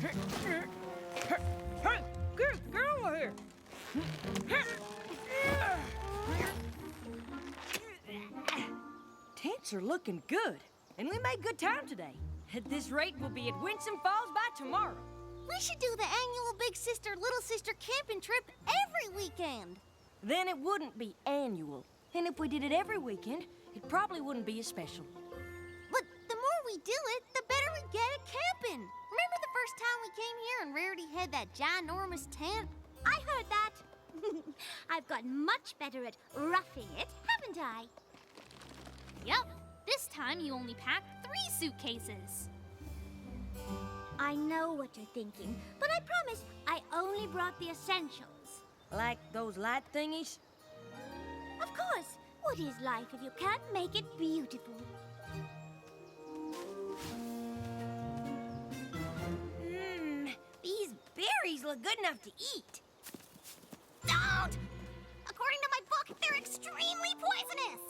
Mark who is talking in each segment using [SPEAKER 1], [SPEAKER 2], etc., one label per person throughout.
[SPEAKER 1] Hey, get over here! Tents are looking good, and we made good time today. At this rate, we'll be at Winsome Falls by tomorrow.
[SPEAKER 2] We should do the annual Big Sister, Little Sister camping trip every weekend.
[SPEAKER 1] Then it wouldn't be annual. And if we did it every weekend, it probably wouldn't be as special.
[SPEAKER 2] But the more we do it, the better we get at camping. Remember the first time we came here and Rarity had that ginormous tent?
[SPEAKER 3] I heard that. I've gotten much better at roughing it, haven't I?
[SPEAKER 4] Yep. This time you only packed 3 suitcases.
[SPEAKER 3] I know what you're thinking, but I promise I only brought the essentials.
[SPEAKER 1] Like those light thingies?
[SPEAKER 3] Of course. What is life if you can't make it beautiful?
[SPEAKER 2] These berries look good enough to eat. Don't! According to my book, they're extremely poisonous.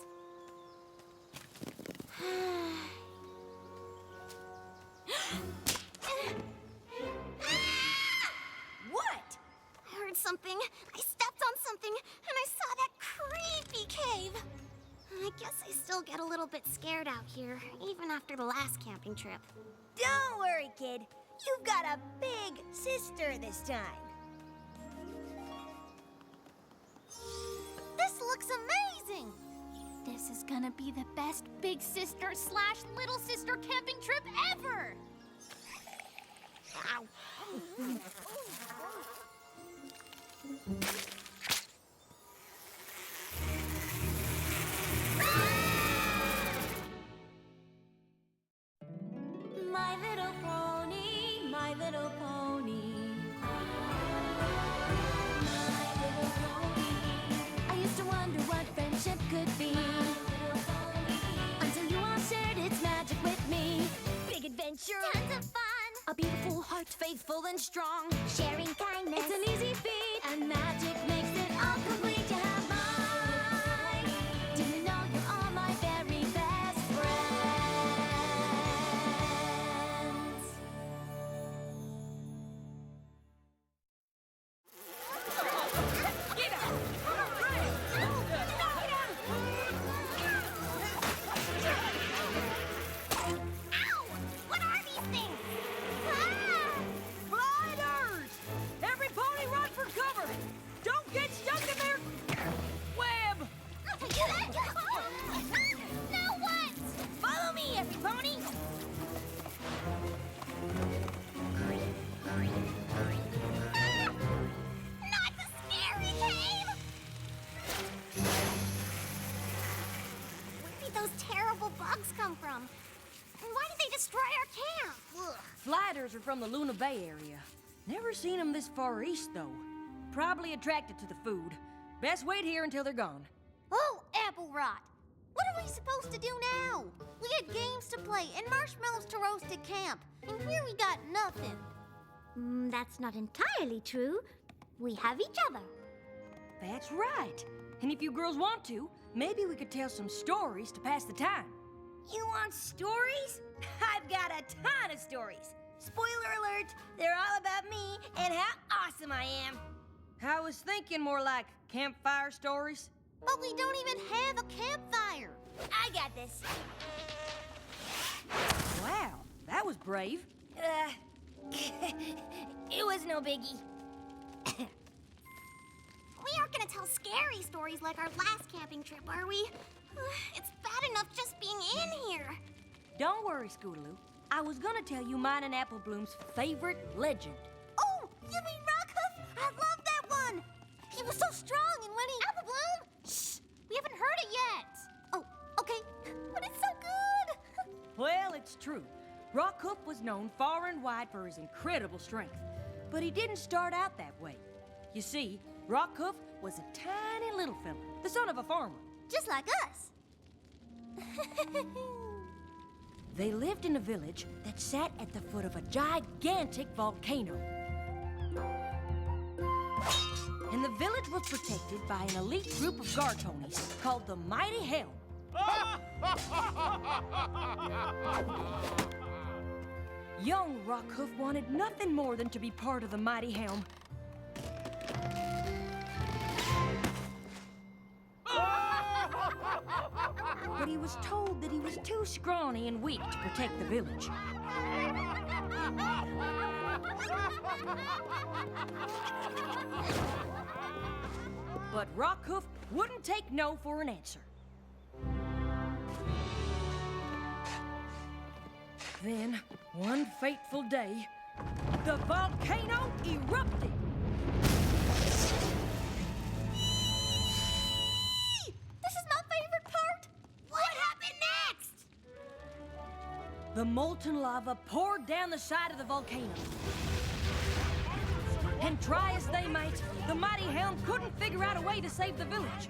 [SPEAKER 2] What? I heard something. I stepped on something, and I saw that creepy cave. I guess I still get a little bit scared out here, even after the last camping trip.
[SPEAKER 5] Don't worry, kid. You've got a big sister this time.
[SPEAKER 2] This looks amazing!
[SPEAKER 4] This is gonna be the best big sister / little sister camping trip ever!
[SPEAKER 2] Ow.
[SPEAKER 3] My little pony, my little pony. My little pony. I used to wonder what friendship could be. Until you all shared its magic with me. Big adventure,
[SPEAKER 2] Tons of fun!
[SPEAKER 3] a beautiful heart, faithful and strong. Sharing kindness, it's an easy feat, and magic makes it all complete. You have mine. Do you know you're all my very best friends?
[SPEAKER 1] Get out!
[SPEAKER 2] Ow! What are these things?
[SPEAKER 1] Gliders! Every pony run for cover! Don't get stuck in their web!
[SPEAKER 2] Now what? Follow me, every pony! Ah! Not the scary cave! Where did those terrible bugs come from? And why did they destroy our camp? Ugh.
[SPEAKER 1] Flighters are from the Luna Bay area. Never seen them this far east, though. Probably attracted to the food. Best wait here until they're gone.
[SPEAKER 2] Oh, apple rot! What are we supposed to do now? We had games to play and marshmallows to roast at camp, and here we got nothing.
[SPEAKER 3] That's not entirely true. We have each other.
[SPEAKER 1] That's right. And if you girls want to, maybe we could tell some stories to pass the time.
[SPEAKER 5] You want stories? I've got a ton of stories. Spoiler alert, they're all about me and how awesome I am.
[SPEAKER 1] I was thinking more like campfire stories.
[SPEAKER 2] But we don't even have a campfire.
[SPEAKER 5] I got this.
[SPEAKER 1] Wow, that was brave.
[SPEAKER 5] It was no biggie.
[SPEAKER 2] We aren't gonna tell scary stories like our last camping trip, are we? It's bad enough just being in here.
[SPEAKER 1] Don't worry, Scootaloo. I was gonna tell you mine and Apple Bloom's favorite legend.
[SPEAKER 2] Oh, you mean Rockhoof? I love that one. He was so strong, and when he... Apple Bloom! Shh! We haven't heard it yet. Oh, okay. But it's so good.
[SPEAKER 1] Well, it's true. Rockhoof was known far and wide for his incredible strength. But he didn't start out that way. You see, Rockhoof was a tiny little fella, the son of a farmer.
[SPEAKER 2] Just like us.
[SPEAKER 1] They lived in a village that sat at the foot of a gigantic volcano. And the village was protected by an elite group of Gartonies called the Mighty Helm. Young Rockhoof wanted nothing more than to be part of the mighty helm. But he was told that he was too scrawny and weak to protect the village. But Rockhoof wouldn't take no for an answer. Then, one fateful day, the volcano erupted.
[SPEAKER 2] This is my favorite part! What happened next?
[SPEAKER 1] The molten lava poured down the side of the volcano. And try as they might, the mighty helm couldn't figure out a way to save the village.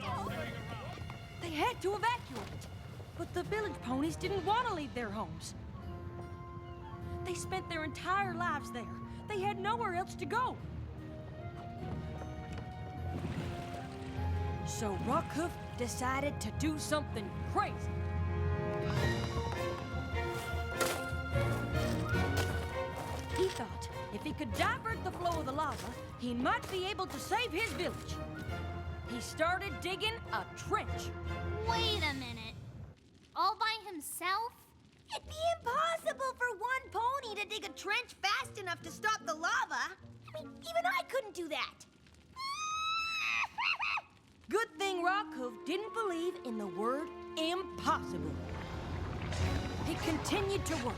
[SPEAKER 1] They had to evacuate, but the village ponies didn't want to leave their homes. They spent their entire lives there. They had nowhere else to go. So Rockhoof decided to do something crazy. He thought if he could divert the flow of the lava, he might be able to save his village. He started digging a trench.
[SPEAKER 4] Wait a minute. All by himself?
[SPEAKER 5] It'd be impossible for one pony to dig a trench fast enough to stop the lava. I mean, even I couldn't do that.
[SPEAKER 1] Good thing Rockhoof didn't believe in the word impossible. He continued to work,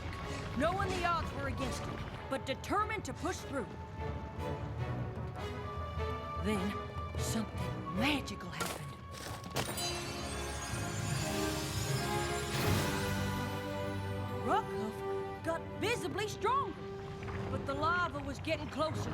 [SPEAKER 1] knowing the odds were against him, but determined to push through. Then, something magical happened. Rockhoof got visibly stronger, but the lava was getting closer.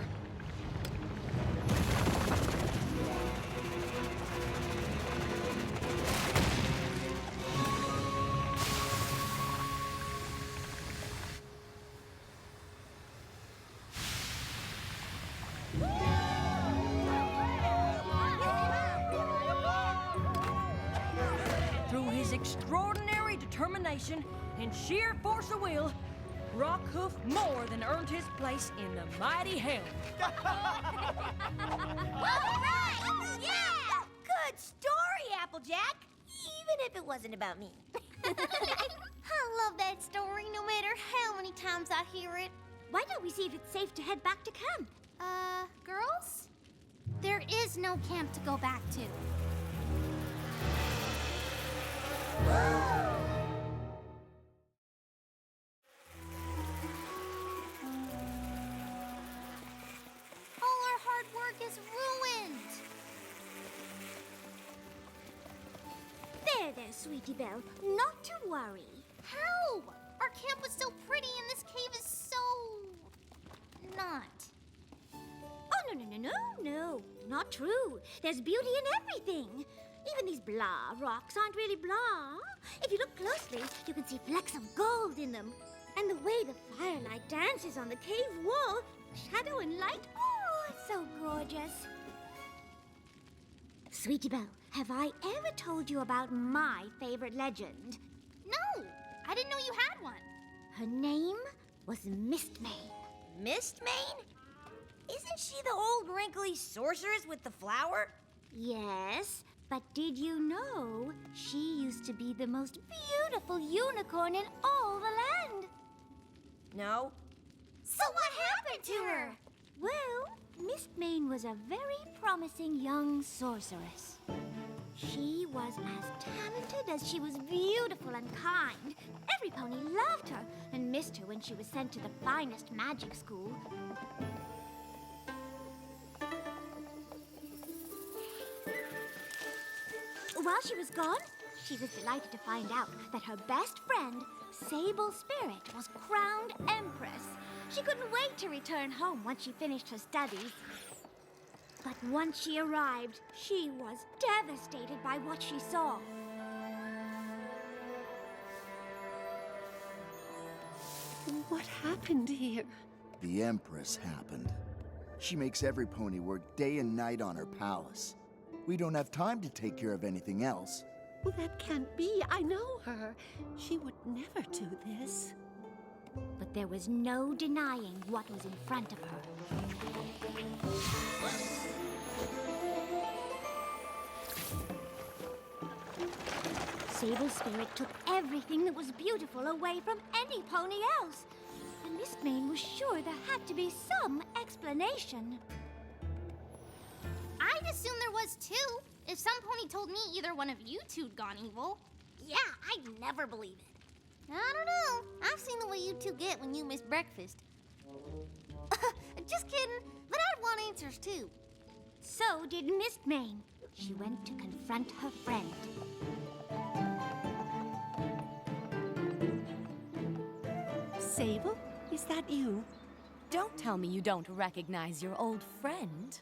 [SPEAKER 1] Through his extraordinary determination and sheer force of will, Rockhoof more than earned his place in the mighty helm.
[SPEAKER 5] All right! Yeah! Good story, Applejack. Even if it wasn't about me.
[SPEAKER 2] I love that story no matter how many times I hear it. Why don't we see if it's safe to head back to camp?
[SPEAKER 4] Girls? There is no camp to go back to. All our hard work is ruined.
[SPEAKER 2] There, Sweetie Belle. Not to worry.
[SPEAKER 4] How? Our camp was so pretty and this cave is so... not.
[SPEAKER 2] Oh, no. Not true. There's beauty in everything. Even these blah rocks aren't really blah. If you look closely, you can see flecks of gold in them. And the way the firelight dances on the cave wall, shadow and light, oh, it's so gorgeous. Sweetie Belle, have I ever told you about my favorite legend?
[SPEAKER 4] No, I didn't know you had one.
[SPEAKER 2] Her name was Mistmane.
[SPEAKER 5] Mistmane? Isn't she the old wrinkly sorceress with the flower?
[SPEAKER 2] Yes, but did you know she used to be the most beautiful unicorn in all the land?
[SPEAKER 5] No.
[SPEAKER 2] So what happened to her? Well, Mistmane was a very promising young sorceress. She was as talented as she was beautiful and kind. Every pony loved her and missed her when she was sent to the finest magic school. While she was gone, she was delighted to find out that her best friend, Sable Spirit, was crowned Empress. She couldn't wait to return home once she finished her studies. But once she arrived, she was devastated by what she saw.
[SPEAKER 6] What happened here?
[SPEAKER 7] The Empress happened. She makes every pony work day and night on her palace. We don't have time to take care of anything else.
[SPEAKER 6] Well, that can't be. I know her. She would never do this.
[SPEAKER 2] But There was no denying what was in front of her. Sable Spirit took everything that was beautiful away from any pony else. And Mistmane was sure there had to be some explanation.
[SPEAKER 4] I'd assume there was too. If some pony told me either one of you two'd gone evil.
[SPEAKER 2] Yeah, I'd never believe it.
[SPEAKER 4] I don't know. I've seen the way you two get when you miss breakfast. Just kidding, but I'd want answers too.
[SPEAKER 2] So did Mistmane. She went to confront her friend.
[SPEAKER 6] Sable, is that you?
[SPEAKER 8] Don't tell me you don't recognize your old friend.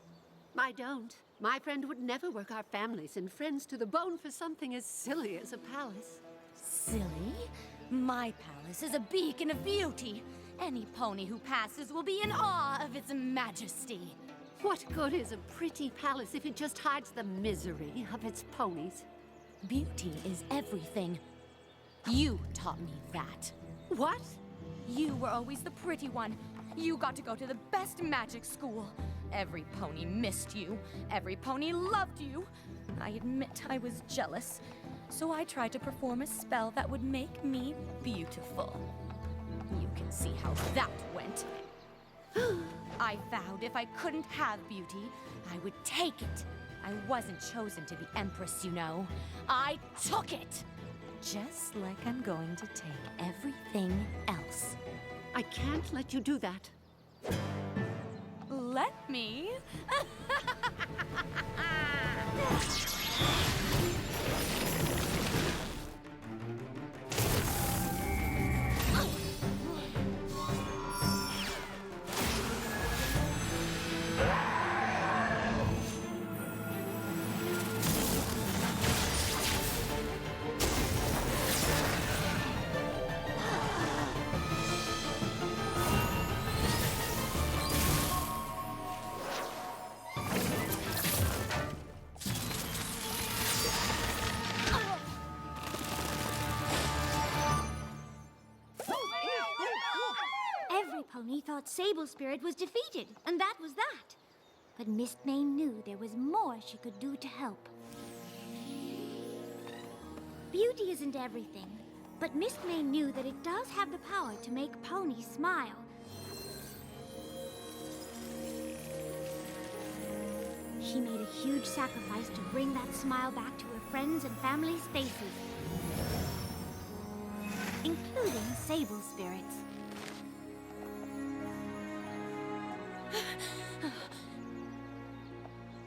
[SPEAKER 6] I don't. My friend would never work our families and friends to the bone for something as silly as a palace.
[SPEAKER 8] Silly? My palace is a beacon of beauty. Any pony who passes will be in awe of its majesty.
[SPEAKER 6] What good is a pretty palace if it just hides the misery of its ponies?
[SPEAKER 8] Beauty is everything. You taught me that.
[SPEAKER 6] What?
[SPEAKER 8] You were always the pretty one. You got to go to the best magic school. Every pony missed you. Every pony loved you. I admit I was jealous. So I tried to perform a spell that would make me beautiful. You can see how that went. I vowed if I couldn't have beauty, I would take it. I wasn't chosen to be Empress, you know. I took it! Just like I'm going to take everything else.
[SPEAKER 6] I can't let you do that.
[SPEAKER 8] Let me?
[SPEAKER 2] Every pony thought Sable Spirit was defeated, and that was that. But Mistmane knew there was more she could do to help. Beauty isn't everything, but Mistmane knew that it does have the power to make ponies smile. She made a huge sacrifice to bring that smile back to her friends' and family's faces, including Sable Spirits.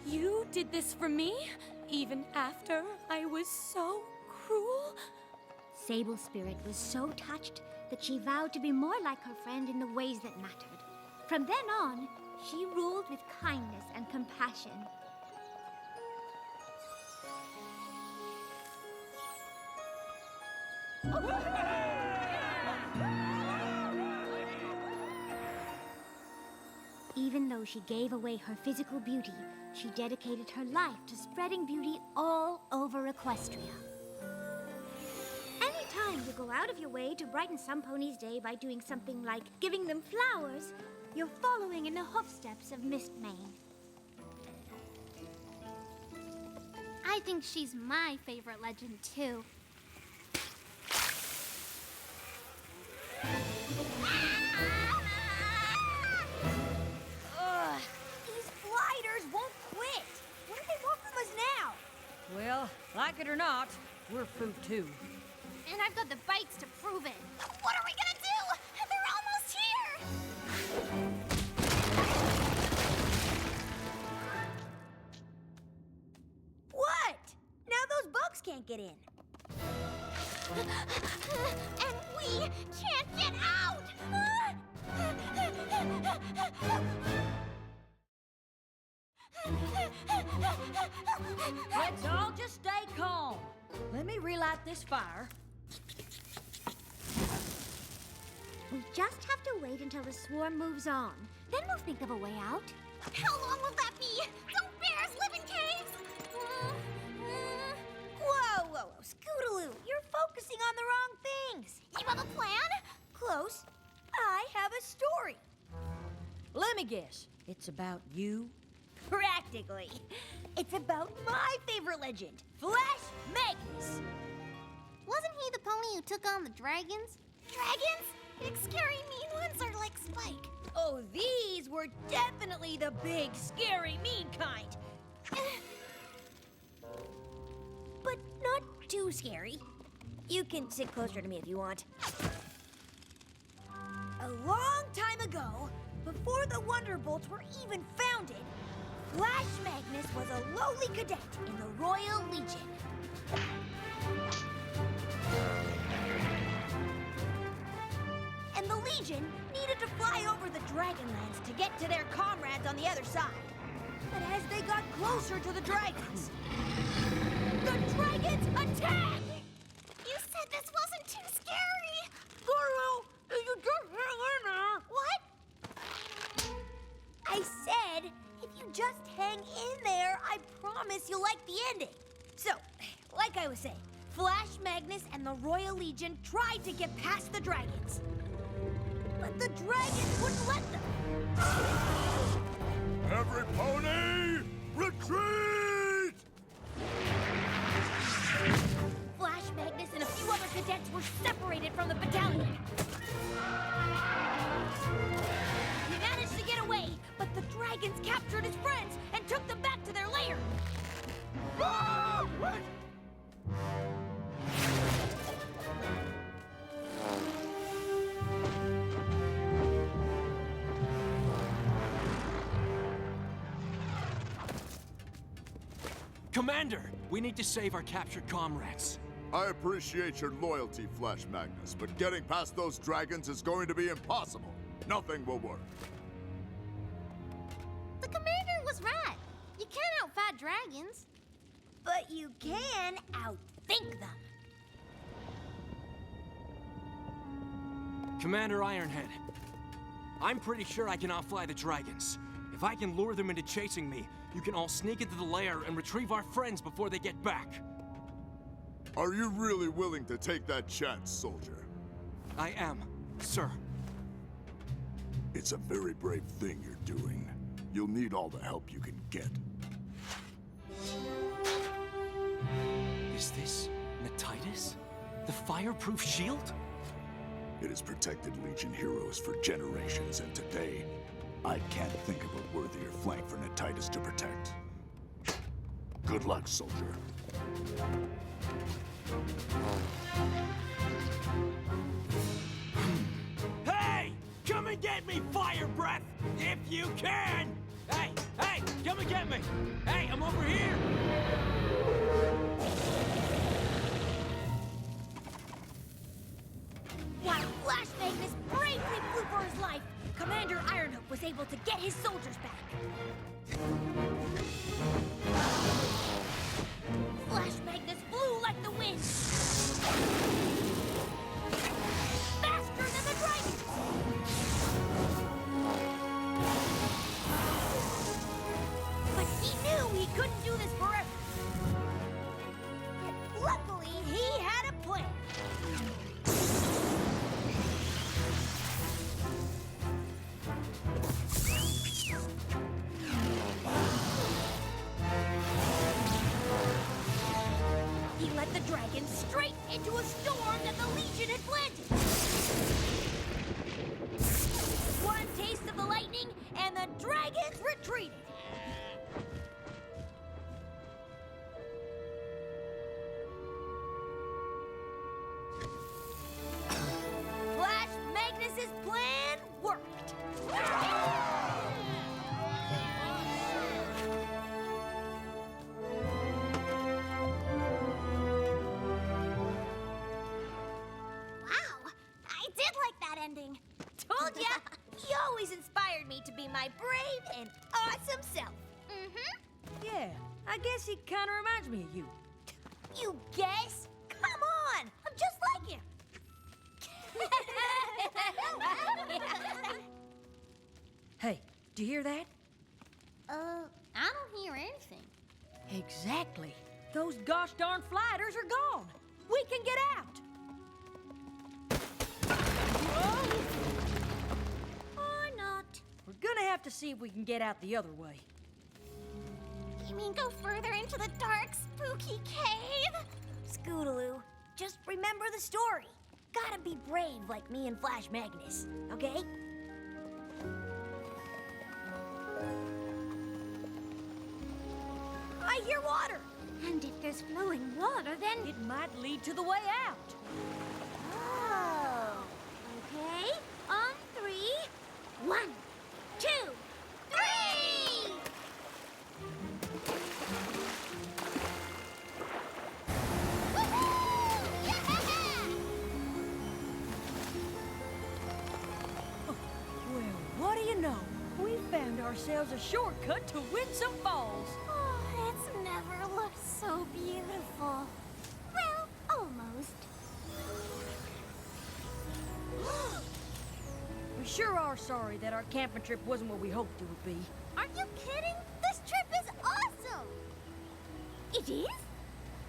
[SPEAKER 8] You did this for me, even after I was so cruel?
[SPEAKER 2] Sable Spirit was so touched that she vowed to be more like her friend in the ways that mattered. From then on, she ruled with kindness and compassion. Even though she gave away her physical beauty, she dedicated her life to spreading beauty all over Equestria. Anytime you go out of your way to brighten some pony's day by doing something like giving them flowers, you're following in the hoofsteps of Mistmane.
[SPEAKER 4] I think she's my favorite legend too.
[SPEAKER 5] Ugh, these gliders won't quit. What do they want from us now? Well, like it or not, we're food too.
[SPEAKER 4] And I've got the bikes to prove it.
[SPEAKER 2] What are we gonna do? They're almost here!
[SPEAKER 5] What? Now those bugs can't get in.
[SPEAKER 2] And we can't get out!
[SPEAKER 5] Let's all just stay calm. Let me relight this fire.
[SPEAKER 2] We just have to wait until the swarm moves on. Then we'll think of a way out. How long will that be? Don't bears live in caves?
[SPEAKER 5] Whoa, Scootaloo, you're focusing on the wrong things.
[SPEAKER 2] You have a plan?
[SPEAKER 5] Close. I have a story.
[SPEAKER 1] Let me guess. It's about you?
[SPEAKER 5] Practically. It's about my favorite legend, Flash Magnus.
[SPEAKER 2] Wasn't he the pony who took on the dragons? Dragons? Big scary mean ones are like Spike.
[SPEAKER 5] Oh, these were definitely the big, scary, mean kind. But not too scary. You can sit closer to me if you want. A long time ago, before the Wonderbolts were even founded, Flash Magnus was a lowly cadet in the Royal Legion. And the Legion needed to fly over the Dragonlands to get to their comrades on the other side. But as they got closer to the dragons attacked!
[SPEAKER 2] You said this wasn't too scary.
[SPEAKER 5] Guru, you just hang in there.
[SPEAKER 2] What?
[SPEAKER 5] I said, if you just hang in there, I promise you'll like the ending. So, like I was saying, Flash Magnus and the Royal Legion tried to get past the dragons. But the dragons wouldn't let them.
[SPEAKER 9] Every pony, retreat!
[SPEAKER 5] Flash Magnus and a few other cadets were separated from the battalion. He managed to get away, but the dragons captured his friends and took them back to their lair.
[SPEAKER 9] Ah, wait!
[SPEAKER 10] Commander, we need to save our captured comrades.
[SPEAKER 9] I appreciate your loyalty, Flash Magnus, but getting past those dragons is going to be impossible. Nothing will work.
[SPEAKER 2] The commander was right. You can't outfight dragons.
[SPEAKER 5] But you can outthink them.
[SPEAKER 10] Commander Ironhead, I'm pretty sure I can outfly the dragons. If I can lure them into chasing me, you can all sneak into the lair and retrieve our friends before they get back.
[SPEAKER 9] Are you really willing to take that chance, soldier?
[SPEAKER 10] I am, sir.
[SPEAKER 9] It's a very brave thing you're doing. You'll need all the help you can get.
[SPEAKER 10] Is this Natitus? The fireproof shield?
[SPEAKER 9] It has protected Legion heroes for generations, and today, I can't think of a worthier flank for Natitus to protect. Good luck, soldier.
[SPEAKER 10] Hey! Come and get me, Fire Breath! If you can! Hey! Hey! Come and get me! Hey, I'm over here!
[SPEAKER 5] While Flash Magnus bravely flew for his life, Commander Ironhoof was able to get his soldiers back. Flash Magnus flew like the wind. Faster than the dragons. But he knew he couldn't do this forever. Luckily, he had a plan. He led the dragon straight into a storm that the Legion had planted. One taste of the lightning, and the dragons retreated. Flash Magnus's plan worked.
[SPEAKER 2] Wow, I did like that ending.
[SPEAKER 5] Told ya! He always inspired me to be my brave and awesome self.
[SPEAKER 2] Mm-hmm.
[SPEAKER 1] Yeah, I guess he kind of reminds me of you.
[SPEAKER 5] You guess? Come on! I'm just like him.
[SPEAKER 1] Hey, do you hear that?
[SPEAKER 2] I don't hear anything.
[SPEAKER 1] Exactly. Those gosh darn flighters are gone. We can get out. have to see if we can get out the other way.
[SPEAKER 2] You mean go further into the dark, spooky cave?
[SPEAKER 5] Scootaloo, just remember the story. Gotta be brave like me and Flash Magnus, okay? I hear water.
[SPEAKER 2] And if there's flowing water, then...
[SPEAKER 1] It might lead to the way out.
[SPEAKER 2] Oh. Okay, on 3. 1, 2, 3! Woohoo! Yeah!
[SPEAKER 1] Well, what do you know? We found ourselves a shortcut to Winsome Falls.
[SPEAKER 2] Oh, it's never looked so beautiful. Well, almost.
[SPEAKER 1] We sure are sorry that our camping trip wasn't what we hoped it would be.
[SPEAKER 2] Are you kidding? This trip is awesome!
[SPEAKER 4] It is?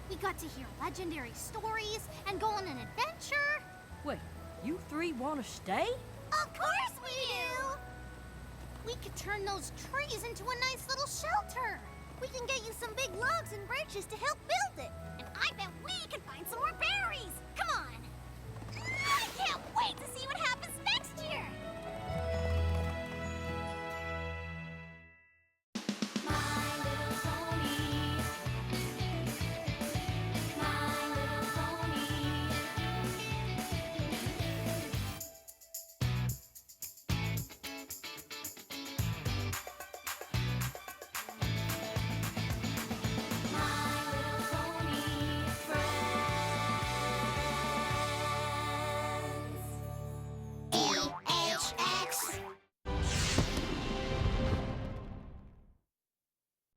[SPEAKER 4] We got to hear legendary stories and go on an adventure.
[SPEAKER 1] Wait, you three want to stay?
[SPEAKER 2] Of course we do!
[SPEAKER 4] We could turn those trees into a nice little shelter.
[SPEAKER 2] We can get you some big logs and branches to help build it. And I bet we can find some more berries. Come on! I can't wait to see what happens